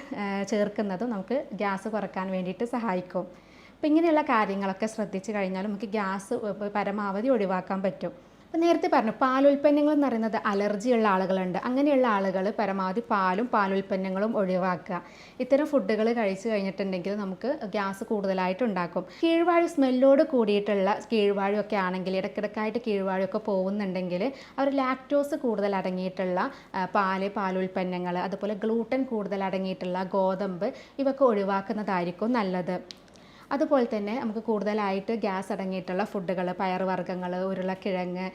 ചേർക്കുന്നതും നമുക്ക് ഗ്യാസ് കുറയ്ക്കാൻ വേണ്ടിയിട്ട് സഹായിക്കും. അപ്പോൾ ഇങ്ങനെയുള്ള കാര്യങ്ങളൊക്കെ ശ്രദ്ധിച്ചു കഴിഞ്ഞാൽ നമുക്ക് ഗ്യാസ് പരമാവധി ഒഴിവാക്കാൻ പറ്റും. അപ്പോൾ നേരത്തെ പറഞ്ഞു പാലുൽപ്പന്നങ്ങൾ എന്ന് പറയുന്നത് അലർജിയുള്ള ആളുകളുണ്ട്. അങ്ങനെയുള്ള ആളുകൾ പരമാവധി പാലും പാലുൽപ്പന്നങ്ങളും ഒഴിവാക്കുക. ഇത്തരം ഫുഡുകൾ കഴിച്ചു കഴിഞ്ഞിട്ടുണ്ടെങ്കിൽ നമുക്ക് ഗ്യാസ് കൂടുതലായിട്ട് ഉണ്ടാക്കും. കീഴ്വാഴി സ്മെല്ലോട് കൂടിയിട്ടുള്ള കീഴ്വാഴയൊക്കെ ആണെങ്കിൽ ഇടയ്ക്കിടയ്ക്കായിട്ട് കീഴ്വാഴയൊക്കെ പോകുന്നുണ്ടെങ്കിൽ അവർ ലാക്ടോസ് കൂടുതൽ അടങ്ങിയിട്ടുള്ള പാലുൽപ്പന്നങ്ങൾ, അതുപോലെ ഗ്ലൂട്ടൻ കൂടുതൽ അടങ്ങിയിട്ടുള്ള ഗോതമ്പ് ഇവയൊക്കെ ഒഴിവാക്കുന്നതായിരിക്കും നല്ലത്. അതുപോലെ തന്നെ നമുക്ക് കൂടുതലായിട്ട് ഗ്യാസ് അടങ്ങിയിട്ടുള്ള ഫുഡുകൾ, പയറുവർഗ്ഗങ്ങൾ, ഉരുളക്കിഴങ്ങ്,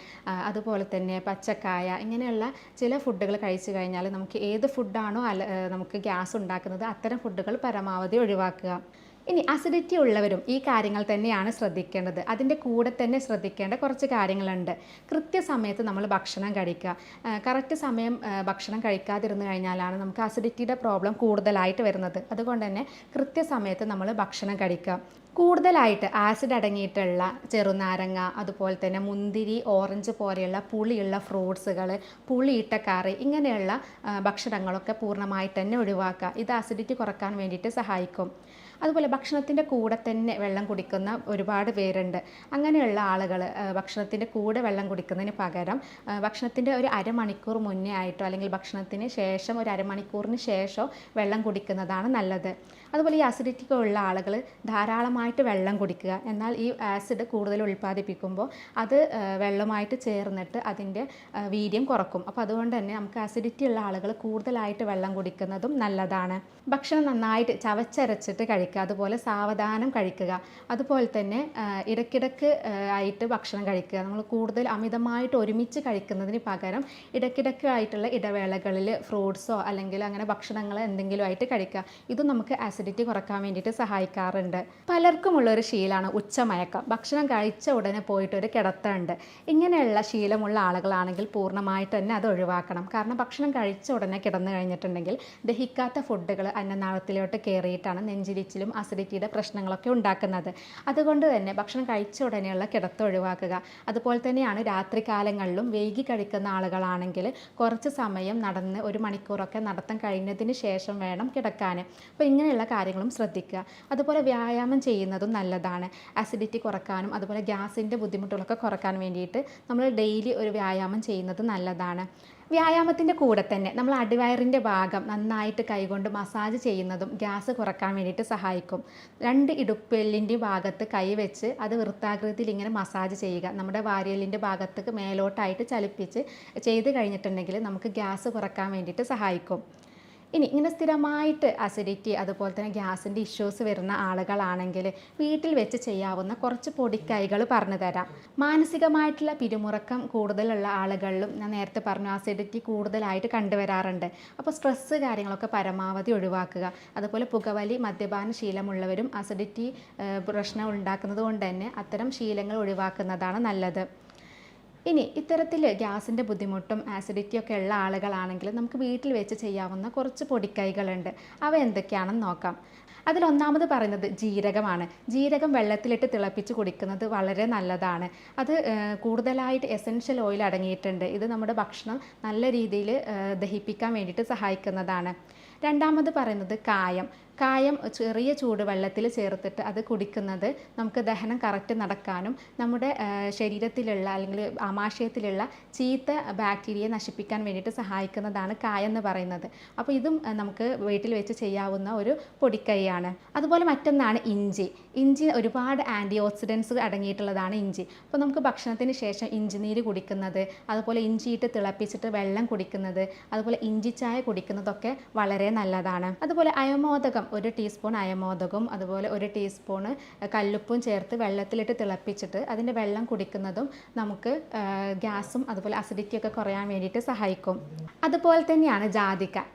അതുപോലെ തന്നെ പച്ചക്കായ, ഇങ്ങനെയുള്ള ചില ഫുഡുകൾ കഴിച്ചു കഴിഞ്ഞാൽ നമുക്ക് ഏത് ഫുഡാണോ നമുക്ക് ഗ്യാസ് ഉണ്ടാക്കുന്നത് അത്തരം ഫുഡുകൾ പരമാവധി ഒഴിവാക്കുക. ഇനി അസിഡിറ്റി ഉള്ളവരും ഈ കാര്യങ്ങൾ തന്നെയാണ് ശ്രദ്ധിക്കേണ്ടത്. അതിൻ്റെ കൂടെ തന്നെ ശ്രദ്ധിക്കേണ്ട കുറച്ച് കാര്യങ്ങളുണ്ട്. കൃത്യസമയത്ത് നമ്മൾ ഭക്ഷണം കഴിക്കുക. കറക്റ്റ് സമയം ഭക്ഷണം കഴിക്കാതിരുന്നു കഴിഞ്ഞാലാണ് നമുക്ക് അസിഡിറ്റിയുടെ പ്രോബ്ലം കൂടുതലായിട്ട് വരുന്നത്. അതുകൊണ്ട് തന്നെ കൃത്യസമയത്ത് നമ്മൾ ഭക്ഷണം കഴിക്കുക. കൂടുതലായിട്ട് ആസിഡ് അടങ്ങിയിട്ടുള്ള ചെറുനാരങ്ങ, അതുപോലെ തന്നെ മുന്തിരി, ഓറഞ്ച് പോലെയുള്ള പുളിയുള്ള ഫ്രൂട്ട്സുകൾ, പുളിയിട്ട കറി, ഇങ്ങനെയുള്ള ഭക്ഷണങ്ങളൊക്കെ പൂർണ്ണമായിട്ട് തന്നെ ഒഴിവാക്കുക. ഇത് അസിഡിറ്റി കുറക്കാൻ വേണ്ടിയിട്ട് സഹായിക്കും. അതുപോലെ ഭക്ഷണത്തിൻ്റെ കൂടെ തന്നെ വെള്ളം കുടിക്കുന്ന ഒരുപാട് പേരുണ്ട്. അങ്ങനെയുള്ള ആളുകൾ ഭക്ഷണത്തിൻ്റെ കൂടെ വെള്ളം കുടിക്കുന്നതിന് പകരം ഭക്ഷണത്തിൻ്റെ ഒരു അരമണിക്കൂർ മുന്നേ ആയിട്ടോ അല്ലെങ്കിൽ ഭക്ഷണത്തിന് ശേഷം ഒരു അരമണിക്കൂറിന് ശേഷമോ വെള്ളം കുടിക്കുന്നതാണ് നല്ലത്. അതുപോലെ ഈ അസിഡിറ്റി ഉള്ള ആളുകൾ ധാരാളമായിട്ട് വെള്ളം കുടിക്കുക. എന്നാൽ ഈ ആസിഡ് കൂടുതൽ ഉൽപ്പാദിപ്പിക്കുമ്പോൾ അത് വെള്ളമായിട്ട് ചേർന്നിട്ട് അതിൻ്റെ വീര്യം കുറക്കും. അപ്പോൾ അതുകൊണ്ട് തന്നെ നമുക്ക് അസിഡിറ്റി ഉള്ള ആളുകൾ കൂടുതലായിട്ട് വെള്ളം കുടിക്കുന്നതും നല്ലതാണ്. ഭക്ഷണം നന്നായിട്ട് ചവച്ചരച്ചിട്ട് കഴിക്കുക, അതുപോലെ സാവധാനം കഴിക്കുക. അതുപോലെ തന്നെ ഇടയ്ക്കിടയ്ക്ക് ആയിട്ട് ഭക്ഷണം കഴിക്കുക. നമ്മൾ കൂടുതൽ അമിതമായിട്ട് ഒരുമിച്ച് കഴിക്കുന്നതിന് പകരം ഇടയ്ക്കിടയ്ക്ക് ആയിട്ടുള്ള ഇടവേളകളിൽ ഫ്രൂട്ട്സോ അല്ലെങ്കിൽ അങ്ങനെ ഭക്ഷണങ്ങൾ എന്തെങ്കിലും ആയിട്ട് കഴിക്കുക. ഇതും നമുക്ക് ആസിഡിറ്റി കുറക്കാൻ വേണ്ടിയിട്ട് സഹായിക്കാറുണ്ട്. പലർക്കുമുള്ളൊരു ശീലമാണ് ഉച്ചമയക്കം. ഭക്ഷണം കഴിച്ച ഉടനെ പോയിട്ടൊരു കിടത്തുണ്ട്. ഇങ്ങനെയുള്ള ശീലമുള്ള ആളുകളാണെങ്കിൽ പൂർണ്ണമായിട്ട് തന്നെ അത് ഒഴിവാക്കണം. കാരണം ഭക്ഷണം കഴിച്ച ഉടനെ കിടന്നു കഴിഞ്ഞിട്ടുണ്ടെങ്കിൽ ദഹിക്കാത്ത ഫുഡുകൾ അന്നനാളത്തിലോട്ട് കയറിയിട്ടാണ് നെഞ്ചിരിച്ചിലും അസിഡിറ്റിയുടെ പ്രശ്നങ്ങളൊക്കെ ഉണ്ടാക്കുന്നത്. അതുകൊണ്ട് തന്നെ ഭക്ഷണം കഴിച്ച ഉടനെയുള്ള കിടത്ത് ഒഴിവാക്കുക. അതുപോലെ തന്നെയാണ് രാത്രി കാലങ്ങളിലും വൈകി കഴിക്കുന്ന ആളുകളാണെങ്കിൽ കുറച്ച് സമയം നടന്ന് 1 മണിക്കൂറൊക്കെ നടത്തം കഴിഞ്ഞതിന് ശേഷം വേണം കിടക്കാൻ. അപ്പോൾ ഇങ്ങനെയുള്ള കാര്യങ്ങളും ശ്രദ്ധിക്കുക. അതുപോലെ വ്യായാമം ചെയ്യുന്നതും നല്ലതാണ്. അസിഡിറ്റി കുറക്കാനും അതുപോലെ ഗ്യാസിൻ്റെ ബുദ്ധിമുട്ടുകളൊക്കെ കുറക്കാൻ വേണ്ടിയിട്ട് നമ്മൾ ഡെയിലി ഒരു വ്യായാമം ചെയ്യുന്നത് നല്ലതാണ്. വ്യായാമത്തിൻ്റെ കൂടെ തന്നെ നമ്മൾ അടിവയറിൻ്റെ ഭാഗം നന്നായിട്ട് കൈകൊണ്ട് മസാജ് ചെയ്യുന്നതും ഗ്യാസ് കുറക്കാൻ വേണ്ടിയിട്ട് സഹായിക്കും. 2 ഇടുപ്പെല്ലിൻ്റെ ഭാഗത്ത് കൈ വെച്ച് അത് വൃത്താകൃതിയിൽ ഇങ്ങനെ മസാജ് ചെയ്യുക. നമ്മുടെ വാരിയെല്ലിൻ്റെ ഭാഗത്തേക്ക് മേലോട്ടായിട്ട് ചലിപ്പിച്ച് ചെയ്ത് കഴിഞ്ഞിട്ടുണ്ടെങ്കിൽ നമുക്ക് ഗ്യാസ് കുറക്കാൻ വേണ്ടിയിട്ട് സഹായിക്കും. ഇനി ഇങ്ങനെ സ്ഥിരമായിട്ട് അസിഡിറ്റി അതുപോലെ തന്നെ ഗ്യാസിൻ്റെ ഇഷ്യൂസ് വരുന്ന ആളുകളാണെങ്കിൽ വീട്ടിൽ വെച്ച് ചെയ്യാവുന്ന കുറച്ച് പൊടിക്കൈകൾ പറഞ്ഞു തരാം. മാനസികമായിട്ടുള്ള പിരിമുറുക്കം കൂടുതലുള്ള ആളുകളിലും ഞാൻ നേരത്തെ പറഞ്ഞു അസിഡിറ്റി കൂടുതലായിട്ട് കണ്ടുവരാറുണ്ട്. അപ്പോൾ സ്ട്രെസ്സ് കാര്യങ്ങളൊക്കെ പരമാവധി ഒഴിവാക്കുക. അതുപോലെ പുകവലി, മദ്യപാന ശീലമുള്ളവരും അസിഡിറ്റി പ്രശ്നം ഉണ്ടാക്കുന്നത് കൊണ്ട് തന്നെ അത്തരം ശീലങ്ങൾ ഒഴിവാക്കുന്നതാണ് നല്ലത്. ഇനി ഇത്തരത്തിൽ ഗ്യാസിൻ്റെ ബുദ്ധിമുട്ടും ആസിഡിറ്റിയൊക്കെ ഉള്ള ആളുകളാണെങ്കിൽ നമുക്ക് വീട്ടിൽ വെച്ച് ചെയ്യാവുന്ന കുറച്ച് പൊടിക്കൈകളുണ്ട്. അവ എന്തൊക്കെയാണെന്ന് നോക്കാം. അതിലൊന്നാമത് പറയുന്നത് ജീരകമാണ്. ജീരകം വെള്ളത്തിലിട്ട് തിളപ്പിച്ച് കുടിക്കുന്നത് വളരെ നല്ലതാണ്. അത് കൂടുതലായിട്ട് എസൻഷ്യൽ ഓയിൽ അടങ്ങിയിട്ടുണ്ട്. ഇത് നമ്മുടെ ഭക്ഷണം നല്ല രീതിയിൽ ദഹിപ്പിക്കാൻ വേണ്ടിയിട്ട് സഹായിക്കുന്നതാണ്. രണ്ടാമത് പറയുന്നത് കായം. ചെറിയ ചൂടുവെള്ളത്തിൽ ചേർത്തിട്ട് അത് കുടിക്കുന്നത് നമുക്ക് ദഹനം കറക്റ്റ് നടക്കാനും നമ്മുടെ ശരീരത്തിലുള്ള അല്ലെങ്കിൽ ആമാശയത്തിലുള്ള ചീത്ത ബാക്ടീരിയയെ നശിപ്പിക്കാൻ വേണ്ടിയിട്ട് സഹായിക്കുന്നതാണ് കായം എന്ന് പറയുന്നത്. അപ്പോൾ ഇതും നമുക്ക് വീട്ടിൽ വെച്ച് ചെയ്യാവുന്ന ഒരു പൊടിക്കൈയാണ്. അതുപോലെ മറ്റൊന്നാണ് ഇഞ്ചി. ഒരുപാട് ആൻറ്റി ഓക്സിഡൻസ് അടങ്ങിയിട്ടുള്ളതാണ് ഇഞ്ചി. അപ്പോൾ നമുക്ക് ഭക്ഷണത്തിന് ശേഷം ഇഞ്ചി നീര് കുടിക്കുന്നത്, അതുപോലെ ഇഞ്ചിയിട്ട് തിളപ്പിച്ചിട്ട് വെള്ളം കുടിക്കുന്നത്, അതുപോലെ ഇഞ്ചി ചായ കുടിക്കുന്നതൊക്കെ വളരെ നല്ലതാണ്. അതുപോലെ അയമോദകം 1 ടീസ്പൂൺ അയമോദകവും അതുപോലെ 1 ടീസ്പൂൺ കല്ലുപ്പും ചേർത്ത് വെള്ളത്തിലിട്ട് തിളപ്പിച്ചിട്ട് അതിൻ്റെ വെള്ളം കുടിക്കുന്നതും നമുക്ക് ഗ്യാസും അതുപോലെ അസിഡിറ്റിയൊക്കെ കുറയാൻ വേണ്ടിയിട്ട് സഹായിക്കും. അതുപോലെ തന്നെയാണ്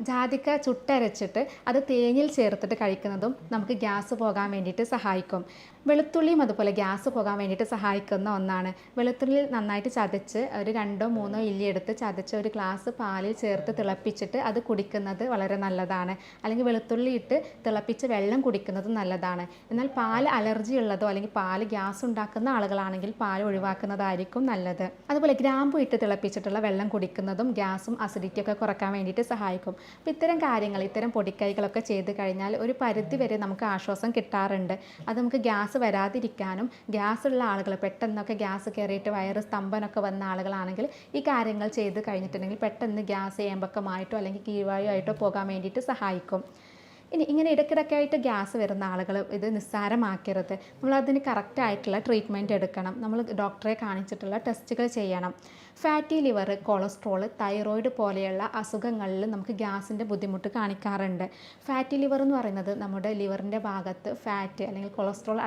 ജാതിക്ക ചുട്ടരച്ചിട്ട് അത് തേനിൽ ചേർത്തിട്ട് കഴിക്കുന്നതും നമുക്ക് ഗ്യാസ് പോകാൻ വേണ്ടിയിട്ട് സഹായിക്കും. വെളുത്തുള്ളിയും അതുപോലെ ഗ്യാസ് പോകാൻ വേണ്ടിയിട്ട് സഹായിക്കുന്ന ഒന്നാണ്. വെളുത്തുള്ളി നന്നായിട്ട് ചതച്ച് ഒരു 2-3 ഇല്ലി എടുത്ത് ചതച്ച് ഒരു ഗ്ലാസ് പാലിൽ ചേർത്ത് തിളപ്പിച്ചിട്ട് അത് കുടിക്കുന്നത് വളരെ നല്ലതാണ്. അല്ലെങ്കിൽ വെളുത്തുള്ളി ഇട്ട് തിളപ്പിച്ച വെള്ളം കുടിക്കുന്നത് നല്ലതാണ്. എന്നാൽ പാൽ അലർജി ഉള്ളതോ അല്ലെങ്കിൽ പാൽ ഗ്യാസ് ഉണ്ടാക്കുന്ന ആളുകളാണെങ്കിൽ പാൽ ഒഴിവാക്കുന്നതായിരിക്കും നല്ലത്. അതുപോലെ ഗ്രാമ്പു ഇട്ട് തിളപ്പിച്ചിട്ടുള്ള വെള്ളം കുടിക്കുന്നതും ഗ്യാസും അസിഡിറ്റിയൊക്കെ കുറക്കാൻ വേണ്ടിയിട്ട് സഹായിക്കും. അപ്പോൾ ഇത്തരം കാര്യങ്ങൾ, ഇത്തരം പൊടിക്കൈകളൊക്കെ ചെയ്ത് കഴിഞ്ഞാൽ ഒരു പരിധി വരെ നമുക്ക് ആശ്വാസം കിട്ടാറുണ്ട്. അത് നമുക്ക് ഗ്യാസ് വരാതിരിക്കാനും, ഗ്യാസ് ഉള്ള ആളുകൾ, പെട്ടെന്നൊക്കെ ഗ്യാസ് കയറിയിട്ട് വയറ് സ്തംഭനമൊക്കെ വന്ന ആളുകളാണെങ്കിൽ ഈ കാര്യങ്ങൾ ചെയ്ത് കഴിഞ്ഞിട്ടുണ്ടെങ്കിൽ പെട്ടെന്ന് ഗ്യാസ് ഏമ്പക്കമായിട്ടോ അല്ലെങ്കിൽ കീഴ്വായു ആയിട്ടോ പോകാൻ വേണ്ടിയിട്ട് സഹായിക്കും. ഇങ്ങനെ ഇടയ്ക്കിടയ്ക്ക് ആയിട്ട് ഗ്യാസ് വരുന്ന ആളുകൾ ഇത് നിസ്സാരമാക്കരുത്. നമ്മളതിന് കറക്റ്റായിട്ടുള്ള ട്രീറ്റ്മെൻറ്റ് എടുക്കണം. നമ്മൾ ഡോക്ടറെ കാണിച്ചിട്ടുള്ള ടെസ്റ്റുകൾ ചെയ്യണം. ഫാറ്റി ലിവർ, കൊളസ്ട്രോൾ, തൈറോയിഡ് പോലെയുള്ള അസുഖങ്ങളിൽ നമുക്ക് ഗ്യാസിൻ്റെ ബുദ്ധിമുട്ട് കാണിക്കാറുണ്ട്. ഫാറ്റി ലിവർ എന്ന് പറയുന്നത് നമ്മുടെ ലിവറിൻ്റെ ഭാഗത്ത് ഫാറ്റ് അല്ലെങ്കിൽ കൊളസ്ട്രോൾ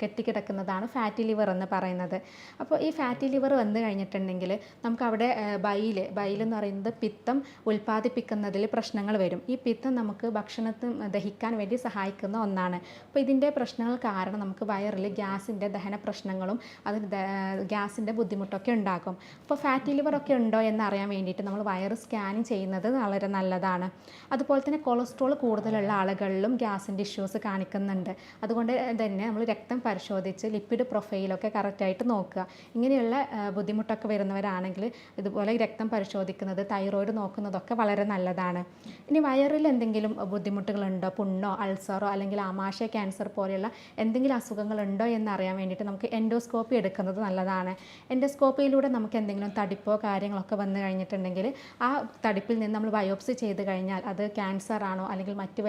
കെട്ടിക്കിടക്കുന്നതാണ് ഫാറ്റി ലിവർ എന്ന് പറയുന്നത്. അപ്പോൾ ഈ ഫാറ്റി ലിവർ വന്നു കഴിഞ്ഞിട്ടുണ്ടെങ്കിൽ നമുക്കവിടെ ബൈൽ എന്ന് പറയുന്നത് പിത്തം ഉൽപ്പാദിപ്പിക്കുന്നതിൽ പ്രശ്നങ്ങൾ വരും. ഈ പിത്തം നമുക്ക് ഭക്ഷണത്തിൽ ദഹിക്കാൻ വേണ്ടി സഹായിക്കുന്ന ഒന്നാണ്. അപ്പോൾ ഇതിൻ്റെ പ്രശ്നങ്ങൾ കാരണം നമുക്ക് വയറിൽ ഗ്യാസിൻ്റെ ദഹന പ്രശ്നങ്ങളും അതിന് ഗ്യാസിൻ്റെ ബുദ്ധിമുട്ടൊക്കെ ഉണ്ടാകും. അപ്പോൾ ഫാറ്റി ലിവർ ഒക്കെ ഉണ്ടോ എന്നറിയാൻ വേണ്ടിയിട്ട് നമ്മൾ വയറ് സ്കാനിങ് ചെയ്യുന്നത് വളരെ നല്ലതാണ്. അതുപോലെ തന്നെ കൊളസ്ട്രോൾ കൂടുതലുള്ള ആളുകളിലും ഗ്യാസിൻ്റെ ഇഷ്യൂസ് കാണിക്കുന്നുണ്ട്. അതുകൊണ്ട് തന്നെ നമ്മൾ രക്തം പരിശോധിച്ച് ലിപ്പിഡ് പ്രൊഫൈലൊക്കെ കറക്റ്റായിട്ട് നോക്കുക. ഇങ്ങനെയുള്ള ബുദ്ധിമുട്ടൊക്കെ വരുന്നവരാണെങ്കിൽ ഇതുപോലെ രക്തം പരിശോധിക്കുന്നത്, തൈറോയിഡ് നോക്കുന്നതൊക്കെ വളരെ നല്ലതാണ്. ഇനി വയറിൽ എന്തെങ്കിലും ബുദ്ധിമുട്ടുകളുണ്ടോ, പുണ്ണോ അൾസറോ അല്ലെങ്കിൽ ആമാശയ ക്യാൻസർ പോലെയുള്ള എന്തെങ്കിലും അസുഖങ്ങളുണ്ടോ എന്നറിയാൻ വേണ്ടിയിട്ട് നമുക്ക് എൻഡോസ്കോപ്പി എടുക്കുന്നത് നല്ലതാണ്. എൻഡോസ്കോപ്പിയിലൂടെ നമുക്ക് എന്തെങ്കിലും തടിപ്പോ കാര്യങ്ങളൊക്കെ വന്നു കഴിഞ്ഞിട്ടുണ്ടെങ്കിൽ ആ തടിപ്പിൽ നിന്ന് നമ്മൾ ബയോപ്സി ചെയ്ത് കഴിഞ്ഞാൽ അത് ക്യാൻസർ ആണോ അല്ലെങ്കിൽ മറ്റ്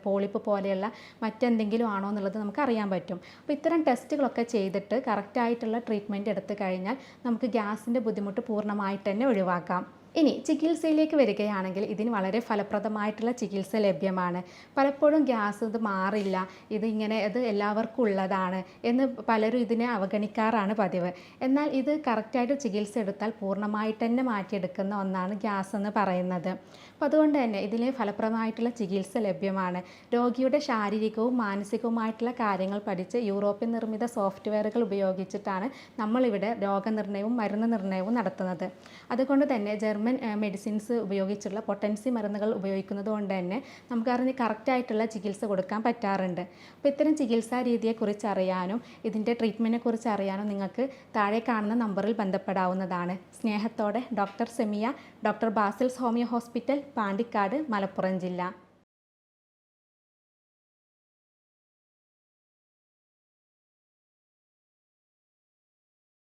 പോളിപ്പ് പോലെയുള്ള മറ്റെന്തെങ്കിലും ആണോ എന്നുള്ളത് നമുക്ക് അറിയാൻ പറ്റും. അപ്പോൾ ഇത്തരം ടെസ്റ്റുകളൊക്കെ ചെയ്തിട്ട് കറക്റ്റായിട്ടുള്ള ട്രീറ്റ്മെൻറ്റ് എടുത്തു കഴിഞ്ഞാൽ നമുക്ക് ഗ്യാസിൻ്റെ ബുദ്ധിമുട്ട് പൂർണ്ണമായിട്ട് തന്നെ ഒഴിവാക്കാം. ഇനി ചികിത്സയിലേക്ക് വരികയാണെങ്കിൽ ഇതിന് വളരെ ഫലപ്രദമായിട്ടുള്ള ചികിത്സ ലഭ്യമാണ്. പലപ്പോഴും ഗ്യാസ് ഇത് മാറില്ല, ഇത് എല്ലാവർക്കും ഉള്ളതാണ് എന്ന് പലരും ഇതിനെ അവഗണിക്കാറാണ് പതിവ്. എന്നാൽ ഇത് കറക്റ്റായിട്ട് ചികിത്സ എടുത്താൽ പൂർണ്ണമായിട്ട് തന്നെ മാറ്റിയെടുക്കുന്ന ഒന്നാണ് ഗ്യാസ് എന്ന് പറയുന്നത്. അപ്പോൾ അതുകൊണ്ട് തന്നെ ഇതിൽ ഫലപ്രദമായിട്ടുള്ള ചികിത്സ ലഭ്യമാണ്. രോഗിയുടെ ശാരീരികവും മാനസികവുമായിട്ടുള്ള കാര്യങ്ങൾ പഠിച്ച് യൂറോപ്യൻ നിർമ്മിത സോഫ്റ്റ്വെയറുകൾ ഉപയോഗിച്ചിട്ടാണ് നമ്മളിവിടെ രോഗനിർണയവും മരുന്ന് നിർണയവും നടത്തുന്നത്. അതുകൊണ്ട് തന്നെ ജർമ്മൻ മെഡിസിൻസ് ഉപയോഗിച്ചുള്ള പൊട്ടൻസി മരുന്നുകൾ ഉപയോഗിക്കുന്നത് കൊണ്ട് തന്നെ നമുക്കറിഞ്ഞ് കറക്റ്റായിട്ടുള്ള ചികിത്സ കൊടുക്കാൻ പറ്റാറുണ്ട്. അപ്പോൾ ഇത്തരം ചികിത്സാ രീതിയെക്കുറിച്ച് അറിയാനും ഇതിൻ്റെ ട്രീറ്റ്മെൻറ്റിനെ കുറിച്ച് അറിയാനും നിങ്ങൾക്ക് താഴെ കാണുന്ന നമ്പറിൽ ബന്ധപ്പെടാവുന്നതാണ്. സ്നേഹത്തോടെ doctor Semiya, doctor Basil's homeo hospital, Pandikkad, Malappuram ജില്ല.